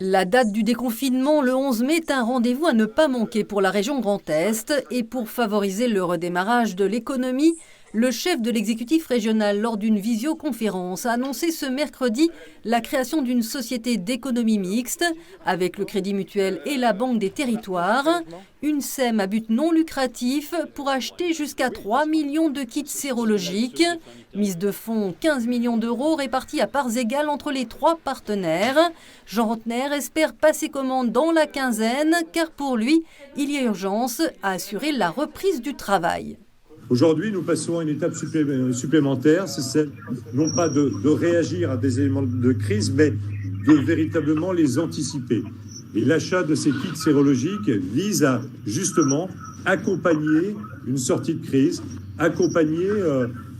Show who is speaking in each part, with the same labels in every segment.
Speaker 1: La date du déconfinement, le 11 mai, est un rendez-vous à ne pas manquer pour la région Grand Est. Et pour favoriser le redémarrage de l'économie, le chef de l'exécutif régional, lors d'une visioconférence, a annoncé ce mercredi la création d'une société d'économie mixte avec le Crédit Mutuel et la Banque des Territoires. Une SEM à but non lucratif pour acheter jusqu'à 3 millions de kits sérologiques. Mise de fonds 15 millions d'euros répartis à parts égales entre les trois partenaires. Jean Rotner espère passer commande dans la quinzaine car pour lui, il y a urgence à assurer la reprise du travail.
Speaker 2: Aujourd'hui, nous passons à une étape supplémentaire, c'est celle non pas de réagir à des éléments de crise, mais de véritablement les anticiper. Et l'achat de ces kits sérologiques vise à justement accompagner une sortie de crise, accompagner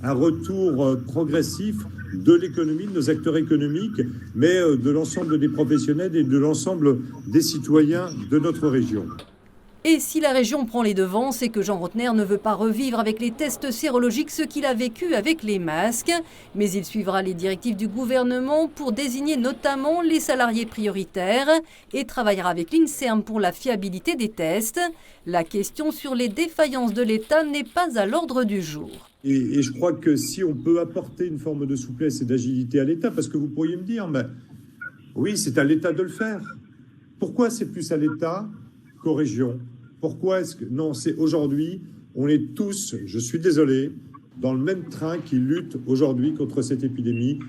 Speaker 2: un retour progressif de l'économie, de nos acteurs économiques, mais de l'ensemble des professionnels et de l'ensemble des citoyens de notre région.
Speaker 1: Et si la région prend les devants, c'est que Jean Rotner ne veut pas revivre avec les tests sérologiques ce qu'il a vécu avec les masques. Mais il suivra les directives du gouvernement pour désigner notamment les salariés prioritaires et travaillera avec l'INSERM pour la fiabilité des tests. La question sur les défaillances de l'État n'est pas à l'ordre du jour.
Speaker 2: Et je crois que si on peut apporter une forme de souplesse et d'agilité à l'État, parce que vous pourriez me dire, mais oui, c'est à l'État de le faire. Pourquoi c'est plus à l'État qu'aux régions ? Pourquoi est-ce que... Non, c'est aujourd'hui, on est tous, je suis désolé, dans le même train qui lutte aujourd'hui contre cette épidémie.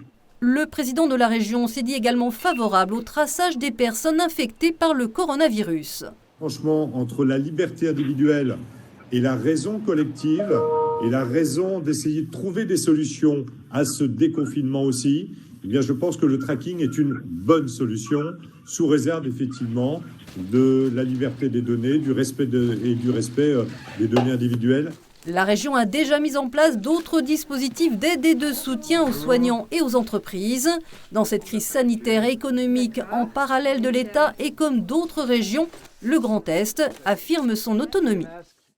Speaker 1: Le président de la région s'est dit également favorable au traçage des personnes infectées par le coronavirus.
Speaker 2: Franchement, entre la liberté individuelle et la raison collective, et la raison d'essayer de trouver des solutions à ce déconfinement aussi, eh bien, je pense que le tracking est une bonne solution, sous réserve effectivement de la liberté des données, du respect des données individuelles.
Speaker 1: La région a déjà mis en place d'autres dispositifs d'aide et de soutien aux soignants et aux entreprises. Dans cette crise sanitaire et économique en parallèle de l'État et comme d'autres régions, le Grand Est affirme son autonomie.